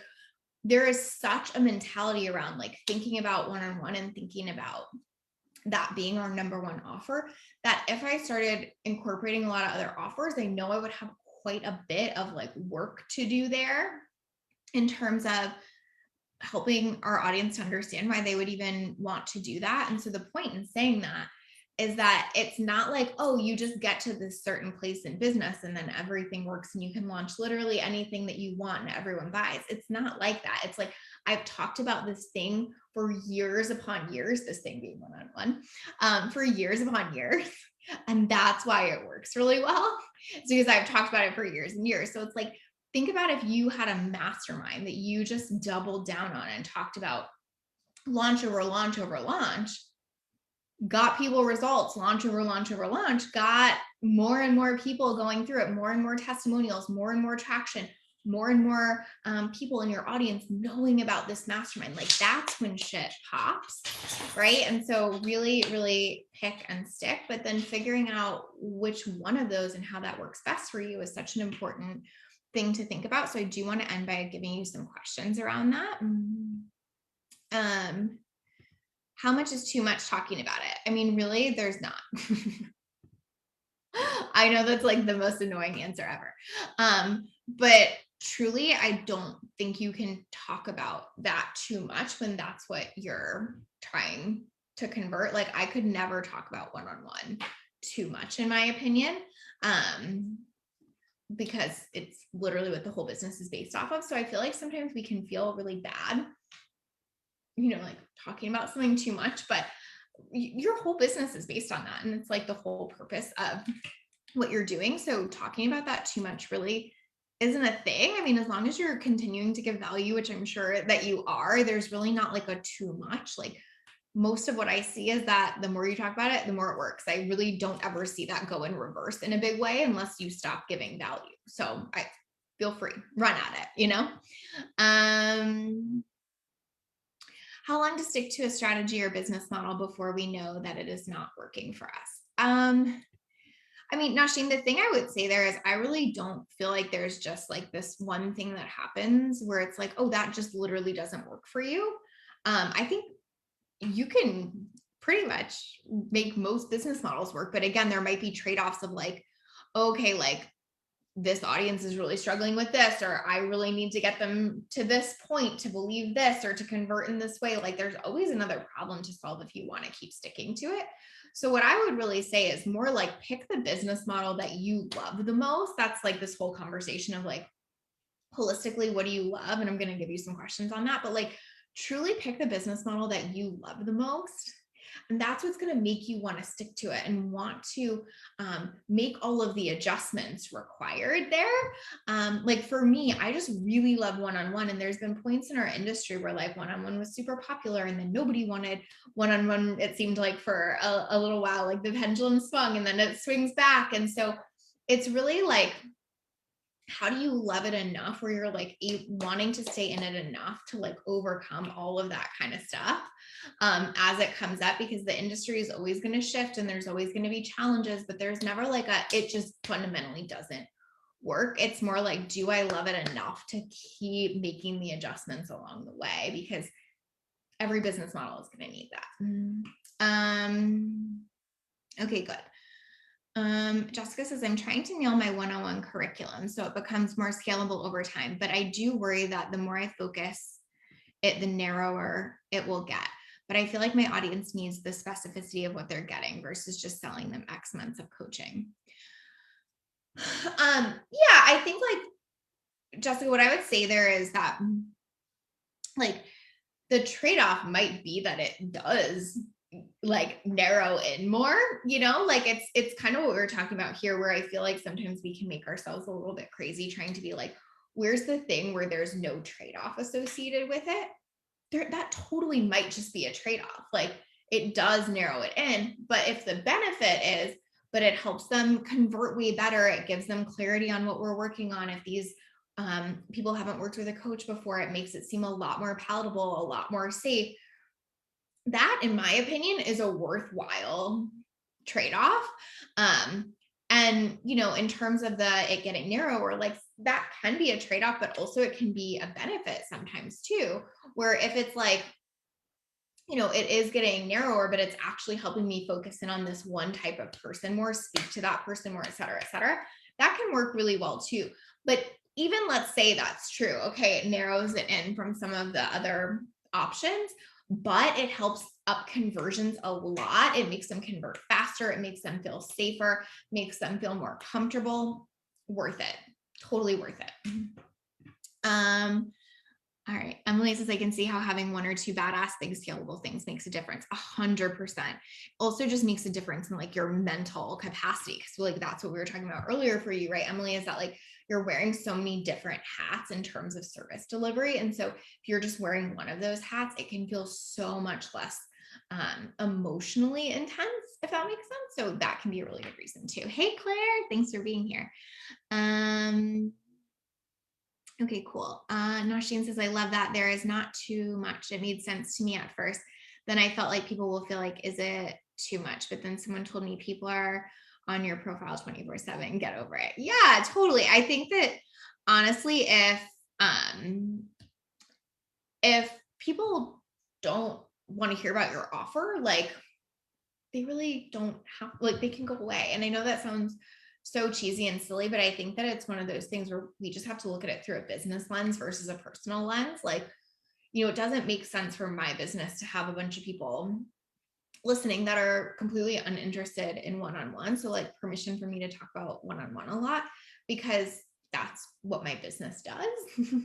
there is such a mentality around like thinking about one-on-one and thinking about that being our number one offer, that if I started incorporating a lot of other offers, I know I would have quite a bit of like work to do there in terms of helping our audience to understand why they would even want to do that. And so the point in saying that is that it's not like, oh, you just get to this certain place in business and then everything works and you can launch literally anything that you want and everyone buys. It's not like that. It's like, I've talked about this thing for years upon years, this thing being one-on-one, for years upon years. And that's why it works really well. It's because I've talked about it for years and years. So it's like, think about if you had a mastermind that you just doubled down on and talked about launch over launch over launch, got people results, launch over launch over launch, got more and more people going through it, more and more testimonials, more and more traction, more and more people in your audience knowing about this mastermind. Like that's when shit pops, right? And so really, really pick and stick, but then figuring out which one of those and how that works best for you is such an important thing to think about. So I do want to end by giving you some questions around that. How much is too much talking about it? I mean, really, there's not. I know that's like the most annoying answer ever. But truly, I don't think you can talk about that too much when that's what you're trying to convert. Like I could never talk about one-on-one too much, in my opinion, because it's literally what the whole business is based off of. So I feel like sometimes we can feel really bad, like talking about something too much, but your whole business is based on that. And it's like the whole purpose of what you're doing. So talking about that too much really isn't a thing. I mean, as long as you're continuing to give value, which I'm sure that you are, there's really not like a too much. Like most of what I see is that the more you talk about it, the more it works. I really don't ever see that go in reverse in a big way unless you stop giving value. So I feel free, run at it, How long to stick to a strategy or business model before we know that it is not working for us? I mean, Nasheen, the thing I would say there is I really don't feel like there's just like this one thing that happens where it's like, oh, that just literally doesn't work for you. I think you can pretty much make most business models work. But again, there might be trade-offs of like, okay, like this audience is really struggling with this, or I really need to get them to this point to believe this or to convert in this way. Like there's always another problem to solve if you want to keep sticking to it. So what I would really say is more like pick the business model that you love the most. That's like this whole conversation of like holistically, what do you love? And I'm going to give you some questions on that, but like truly pick the business model that you love the most. And that's what's going to make you want to stick to it and want to make all of the adjustments required there. Like for me, I just really love one-on-one. And there's been points in our industry where like one-on-one was super popular and then nobody wanted one-on-one. It seemed like for a little while, like the pendulum swung and then it swings back. And so it's really like, how do you love it enough where you're like wanting to stay in it enough to like overcome all of that kind of stuff as it comes up, because the industry is always going to shift and there's always going to be challenges, but there's never like it just fundamentally doesn't work. It's more like, do I love it enough to keep making the adjustments along the way? Because every business model is going to need that. Okay, good. Jessica says, I'm trying to nail my one-on-one curriculum so it becomes more scalable over time, but I do worry that the more I focus it, the narrower it will get. But I feel like my audience needs the specificity of what they're getting versus just selling them X months of coaching. Yeah, I think like, Jessica, what I would say there is that like the trade-off might be that it does like narrow in more, like it's kind of what we were talking about here, where I feel like sometimes we can make ourselves a little bit crazy trying to be like, where's the thing where there's no trade-off associated with it? That totally might just be a trade-off. Like it does narrow it in, but if the benefit is, but it helps them convert way better, it gives them clarity on what we're working on. If these people haven't worked with a coach before, it makes it seem a lot more palatable, a lot more safe. That, in my opinion, is a worthwhile trade-off. And, in terms of it getting narrower, like that can be a trade-off, but also it can be a benefit sometimes too, where if it's like, it is getting narrower, but it's actually helping me focus in on this one type of person more, speak to that person more, et cetera, that can work really well too. But even let's say that's true. Okay, it narrows it in from some of the other options, but it helps up conversions a lot. It makes them convert faster. It makes them feel safer, makes them feel more comfortable. Worth it. Totally worth it. All right. Emily says, I can see how having one or two badass things, scalable things makes a difference. 100%. Also just makes a difference in like your mental capacity. Cause like, that's what we were talking about earlier for you, right, Emily, is that like, you're wearing so many different hats in terms of service delivery. And so if you're just wearing one of those hats, it can feel so much less emotionally intense, if that makes sense. So that can be a really good reason too. Hey, Claire, thanks for being here. Okay, cool. Nasheen says, I love that. There is not too much. It made sense to me at first. Then I felt like people will feel like, is it too much? But then someone told me people are on your profile 24/7. Get over it. Yeah, totally. I think that honestly, if people don't want to hear about your offer, like they really don't have, like they can go away. And I know that sounds so cheesy and silly, but I think that it's one of those things where we just have to look at it through a business lens versus a personal lens. Like, it doesn't make sense for my business to have a bunch of people listening that are completely uninterested in one-on-one. So like permission for me to talk about one-on-one a lot, because that's what my business does.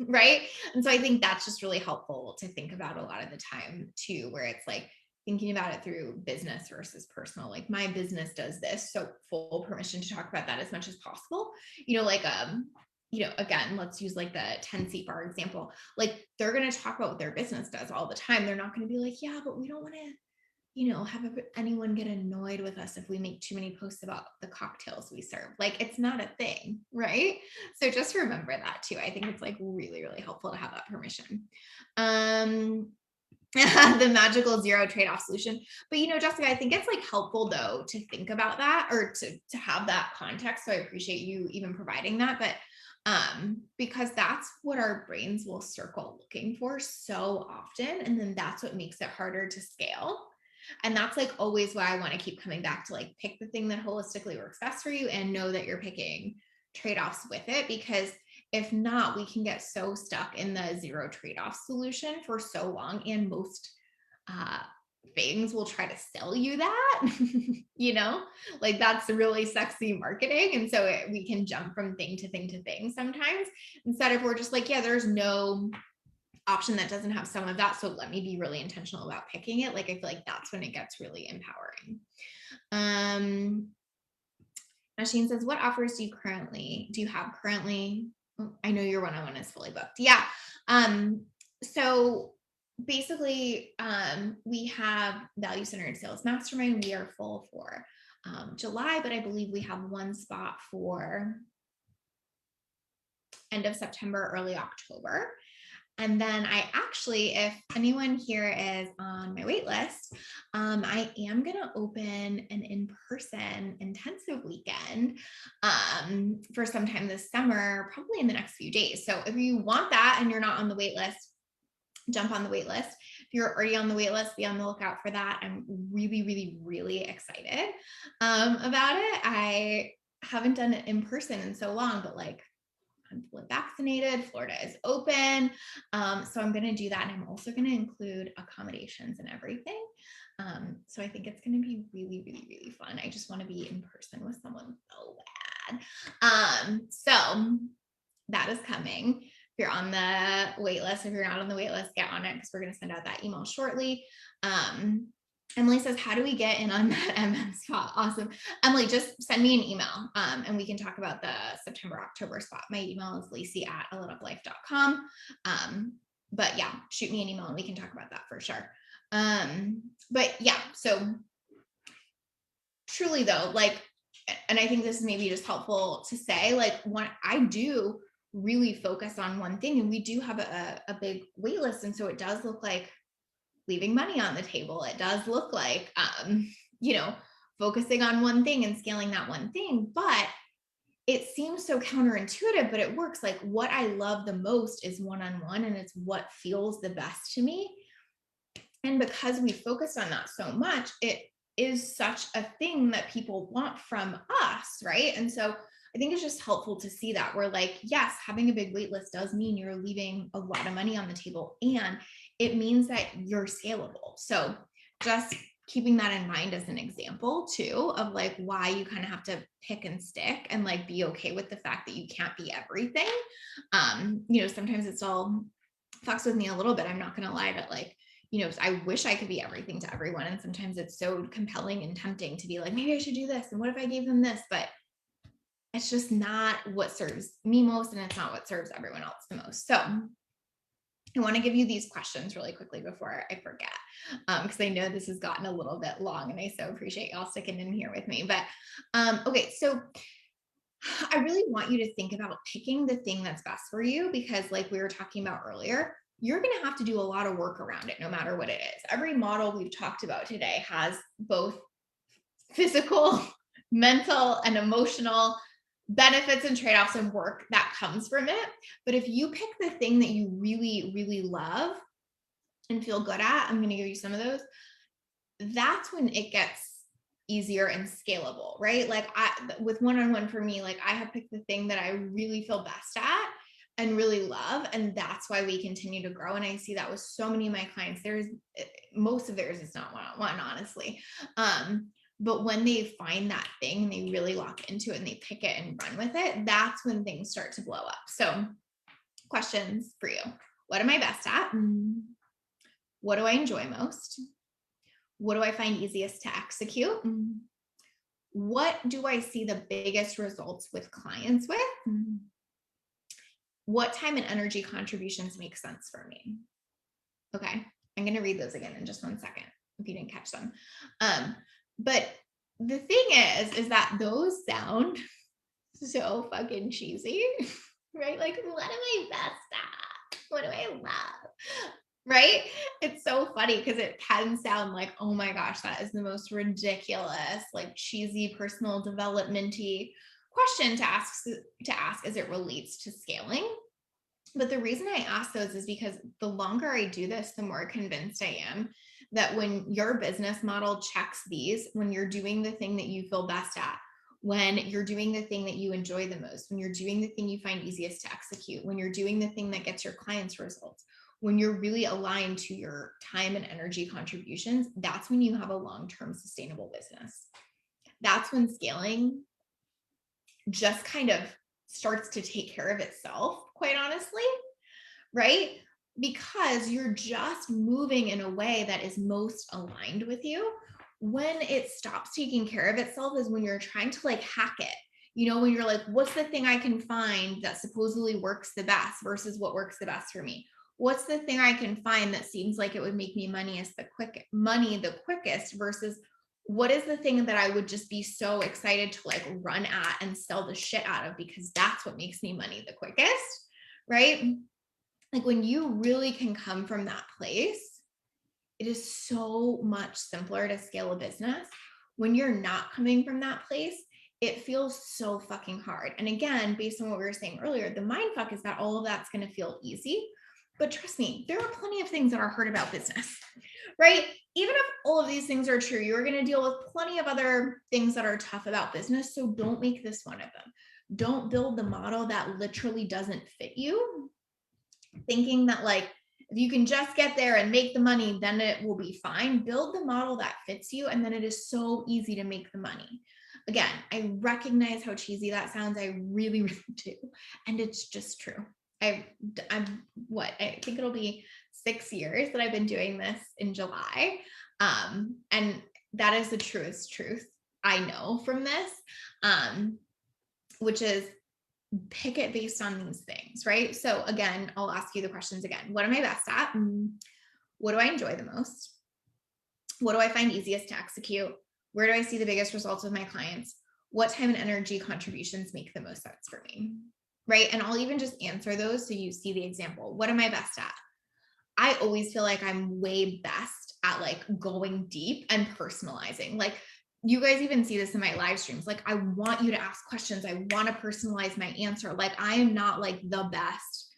Right. And so I think that's just really helpful to think about a lot of the time too, where it's like thinking about it through business versus personal. Like my business does this, so full permission to talk about that as much as possible. Again, let's use like the 10-seat bar example. Like they're going to talk about what their business does all the time. They're not going to be like, yeah, but we don't want to have anyone get annoyed with us if we make too many posts about the cocktails we serve. Like it's not a thing, right? So just remember that too. I think it's like really, really helpful to have that permission. The magical zero trade-off solution. But Jessica, I think it's like helpful though to think about that, or to have that context. So I appreciate you even providing that. But because that's what our brains will circle looking for so often. And then that's what makes it harder to scale. And that's like always why I want to keep coming back to like pick the thing that holistically works best for you and know that you're picking trade-offs with it, because if not, we can get so stuck in the zero trade-off solution for so long. And most things will try to sell you that, like that's really sexy marketing. And so we can jump from thing to thing to thing sometimes, instead of we're just like, yeah, there's no option that doesn't have some of that. So let me be really intentional about picking it. Like, I feel like that's when it gets really empowering. Machine says, what offers do you have currently? Oh, I know your one-on-one is fully booked. Yeah. So basically, we have value-centered sales mastermind. We are full for July, but I believe we have one spot for end of September, early October. And then I actually, if anyone here is on my wait list, I am going to open an in-person intensive weekend for sometime this summer, probably in the next few days. So if you want that and you're not on the wait list, jump on the wait list. If you're already on the wait list, be on the lookout for that. I'm really, really, really excited about it. I haven't done it in person in so long, but like, I'm fully vaccinated. Florida is open. So I'm going to do that. And I'm also going to include accommodations and everything. So I think it's going to be really, really, really fun. I just want to be in person with someone so bad. So that is coming. If you're on the wait list, if you're not on the wait list, get on it, because we're going to send out that email shortly. Emily says, how do we get in on that MM spot? Awesome. Emily, just send me an email and we can talk about the September, October spot. My email is lacey@alituplife.com. But yeah, shoot me an email and we can talk about that for sure. But yeah, so truly though, like, and I think this is maybe just helpful to say, like, I do really focus on one thing, and we do have a big wait list. And so it does look like leaving money on the table. It does look like, focusing on one thing and scaling that one thing, but it seems so counterintuitive, but it works. Like what I love the most is one-on-one, and it's what feels the best to me. And because we focused on that so much, it is such a thing that people want from us, right? And so I think it's just helpful to see that we're like, yes, having a big wait list does mean you're leaving a lot of money on the table, and it means that you're scalable. So just keeping that in mind as an example too, of like why you kind of have to pick and stick and like be okay with the fact that you can't be everything. Sometimes it's all fucks with me a little bit. I'm not going to lie, but like, you know, I wish I could be everything to everyone. And sometimes it's so compelling and tempting to be like, maybe I should do this. And what if I gave them this? But it's just not what serves me most. And it's not what serves everyone else the most. So I want to give you these questions really quickly before I forget, because I know this has gotten a little bit long and I so appreciate y'all sticking in here with me. But okay, so I really want you to think about picking the thing that's best for you, because like we were talking about earlier, you're going to have to do a lot of work around it, no matter what it is. Every model we've talked about today has both physical, mental, and emotional benefits and trade-offs and work that comes from it. But if you pick the thing that you really, really love and feel good at, I'm going to give you some of those. That's when it gets easier and scalable, right? Like with one-on-one for me, like I have picked the thing that I really feel best at and really love. And that's why we continue to grow. And I see that with so many of my clients. Most of theirs is not one-on-one, honestly. But when they find that thing and they really lock into it and they pick it and run with it, that's when things start to blow up. So questions for you. What am I best at? What do I enjoy most? What do I find easiest to execute? What do I see the biggest results with clients with? What time and energy contributions make sense for me? Okay, I'm going to read those again in just 1 second if you didn't catch them. But the thing is that those sound so fucking cheesy, right? Like, what am I best at? What do I love? Right? It's so funny because it can sound like, oh my gosh, that is the most ridiculous, like cheesy personal development-y question to ask as it relates to scaling. But the reason I ask those is because the longer I do this, the more convinced I am that when your business model checks these, when you're doing the thing that you feel best at, when you're doing the thing that you enjoy the most, when you're doing the thing you find easiest to execute, when you're doing the thing that gets your clients results, when you're really aligned to your time and energy contributions, that's when you have a long-term sustainable business. That's when scaling just kind of starts to take care of itself, quite honestly, right? Because you're just moving in a way that is most aligned with you. When it stops taking care of itself is when you're trying to like hack it. You know, when you're like, what's the thing I can find that supposedly works the best versus what works the best for me? What's the thing I can find that seems like it would make me money the quickest versus what is the thing that I would just be so excited to like run at and sell the shit out of because that's what makes me money the quickest, right? Like when you really can come from that place, it is so much simpler to scale a business. When you're not coming from that place, it feels so fucking hard. And again, based on what we were saying earlier, the mind fuck is that all of that's going to feel easy. But trust me, there are plenty of things that are hard about business, right? Even if all of these things are true, you're going to deal with plenty of other things that are tough about business. So don't make this one of them. Don't build the model that literally doesn't fit you, thinking that like, if you can just get there and make the money, then it will be fine. Build the model that fits you, and then it is so easy to make the money. Again, I recognize how cheesy that sounds. I really, really do. And it's just true. I think it'll be 6 years that I've been doing this in July. And that is the truest truth I know from this, which is pick it based on these things, right? So again, I'll ask you the questions again. What am I best at? What do I enjoy the most? What do I find easiest to execute? Where do I see the biggest results with my clients? What time and energy contributions make the most sense for me, right? And I'll even just answer those so you see the example. What am I best at? I always feel like I'm way best at like going deep and personalizing. Like you guys even see this in my live streams. Like I want you to ask questions. I want to personalize my answer. Like I am not like the best,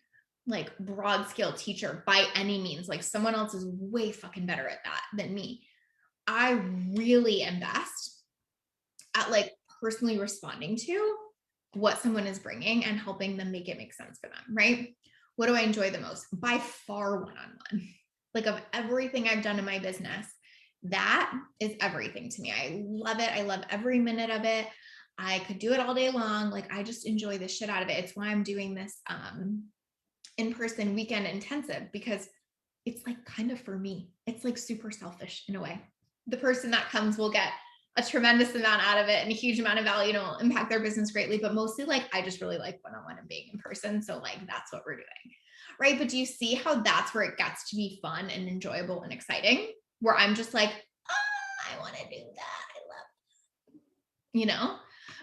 like broad scale teacher by any means. Like someone else is way fucking better at that than me. I really am best at like personally responding to what someone is bringing and helping them make it make sense for them, right? What do I enjoy the most? By far one-on-one. Like of everything I've done in my business, that is everything to me. I love it. I love every minute of it. I could do it all day long. Like I just enjoy the shit out of it. It's why I'm doing this in-person weekend intensive because it's like kind of for me. It's like super selfish in a way. The person that comes will get a tremendous amount out of it and a huge amount of value, and it'll impact their business greatly. But mostly like, I just really like one-on-one and being in person. So like, that's what we're doing. Right. But do you see how that's where it gets to be fun and enjoyable and exciting? Where I'm just like, I want to do that. I love it. You know?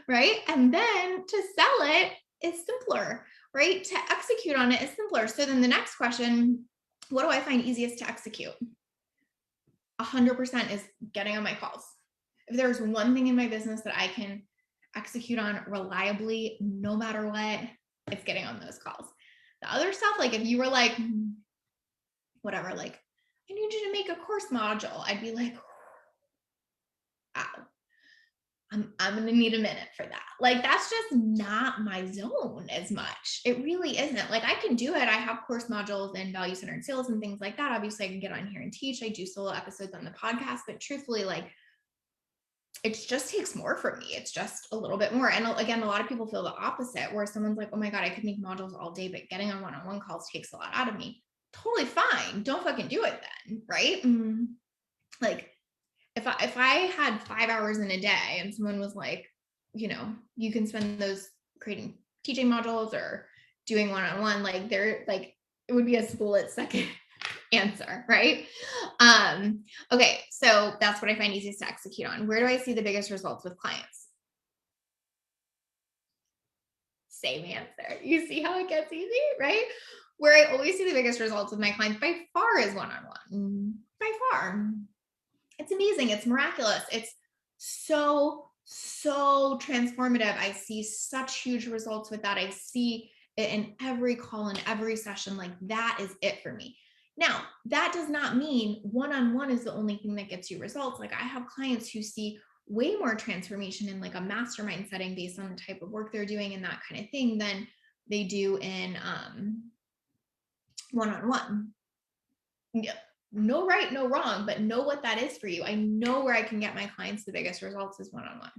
Right. And then to sell it is simpler, right? To execute on it is simpler. So then the next question, what do I find easiest to execute? 100% is getting on my calls. If there's one thing in my business that I can execute on reliably, no matter what, it's getting on those calls. The other stuff, like if you were like, whatever, like, I need you to make a course module, I'd be like, wow, I'm going to need a minute for that. Like, that's just not my zone as much. It really isn't. Like, I can do it. I have course modules and value-centered sales and things like that. Obviously, I can get on here and teach. I do solo episodes on the podcast, but truthfully, like, it just takes more from me. It's just a little bit more. And again, a lot of people feel the opposite, where someone's like, oh my God, I could make modules all day, but getting on one-on-one calls takes a lot out of me. Totally fine. Don't fucking do it then. Right. Like if I had 5 hours in a day and someone was like, you know, you can spend those creating teaching modules or doing one-on-one, like they're like, it would be a split second answer, right? Okay, so that's what I find easiest to execute on. Where do I see the biggest results with clients? Same answer. You see how it gets easy, right? Where I always see the biggest results with my clients by far is one-on-one. By far. It's amazing. It's miraculous. It's so transformative. I see such huge results with that. I see it in every call and every session. Like, that is it for me. Now, that does not mean one-on-one is the only thing that gets you results. Like, I have clients who see way more transformation in like a mastermind setting based on the type of work they're doing and that kind of thing than they do in one-on-one. Yeah. No right, no wrong, but know what that is for you. I know where I can get my clients the biggest results is one-on-one.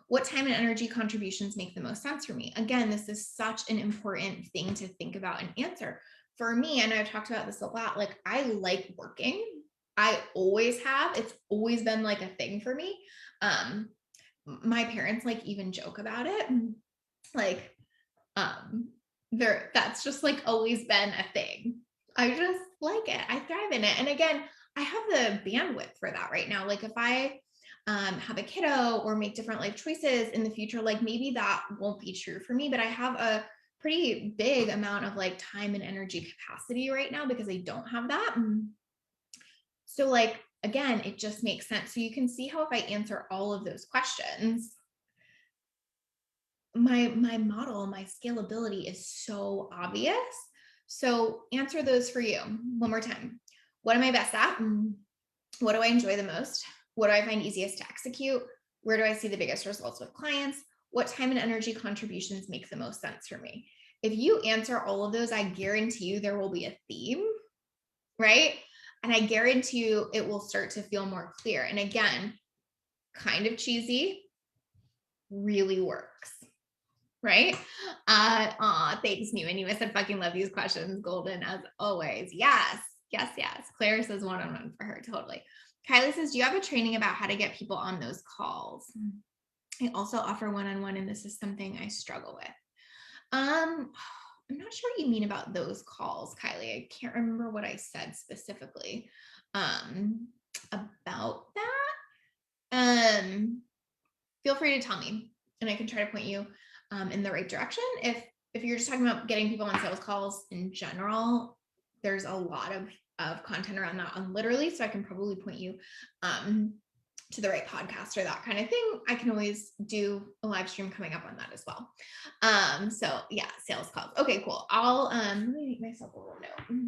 What time and energy contributions make the most sense for me? Again, this is such an important thing to think about and answer. For me, and I've talked about this a lot, like I like working. I always have. It's always been like a thing for me. My parents like even joke about it. Like, that's just like always been a thing. I just like it. I thrive in it. And again, I have the bandwidth for that right now. Like if I have a kiddo or make different life choices in the future, like maybe that won't be true for me, but I have a pretty big amount of like time and energy capacity right now because I don't have that. So like, again, it just makes sense. So you can see how if I answer all of those questions, my model, my scalability is so obvious. So answer those for you one more time. What am I best at? What do I enjoy the most? What do I find easiest to execute? Where do I see the biggest results with clients? What time and energy contributions make the most sense for me? If you answer all of those, I guarantee you there will be a theme, right? And I guarantee you it will start to feel more clear. And again, kind of cheesy, really works. Right? Thanks, New and you. I said fucking love these questions. Golden as always. Yes. Claire says one-on-one for her. Totally. Kylie says, do you have a training about how to get people on those calls? I also offer one-on-one, and this is something I struggle with. I'm not sure what you mean about those calls, Kylie. I can't remember what I said specifically about that. Feel free to tell me, and I can try to point you in the right direction. If you're just talking about getting people on sales calls in general, there's a lot of content around that on Literally, so I can probably point you to the right podcast or that kind of thing. I can always do a live stream coming up on that as well. So yeah, sales calls. Okay, cool. I'll let me make myself a little note.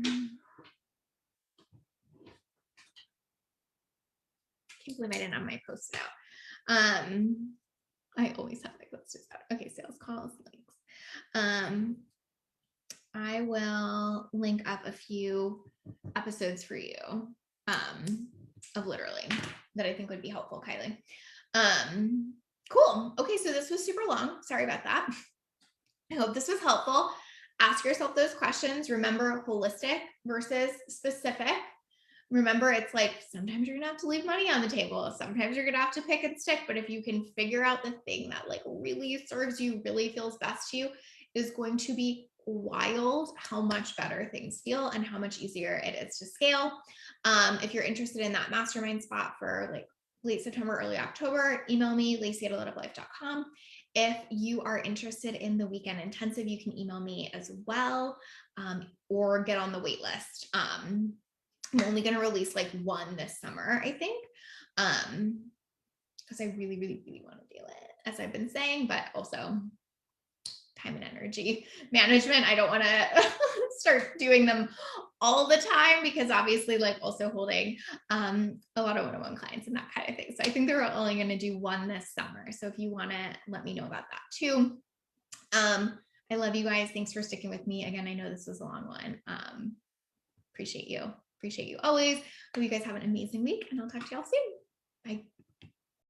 Can't believe I didn't have my post-it out. I always have my post-its out. Okay, sales calls, links. I will link up a few episodes for you of Literally that I think would be helpful, Kylie. Cool. Okay, so this was super long. Sorry about that. I hope this was helpful. ask yourself those questions. Remember, holistic versus specific. Remember, it's like sometimes you're gonna have to leave money on the table. Sometimes you're gonna have to pick and stick. But if you can figure out the thing that like really serves you, really feels best to you, is going to be wild how much better things feel and how much easier it is to scale. If you're interested in that mastermind spot for like late September, early October, email me, lacey@aletoflife.com. If you are interested in the weekend intensive, you can email me as well, or get on the wait list. I'm only going to release like one this summer, I think, because I really, really, really want to do it, as I've been saying, but also time and energy management. I don't want to start doing them all the time, because obviously like also holding a lot of one-on-one clients and that kind of thing. So I think they're only going to do one this summer. So if you want to let me know about that too. I love you guys. Thanks for sticking with me. Again, I know this was a long one. Appreciate you. Appreciate you always. Hope you guys have an amazing week, and I'll talk to y'all soon. Bye.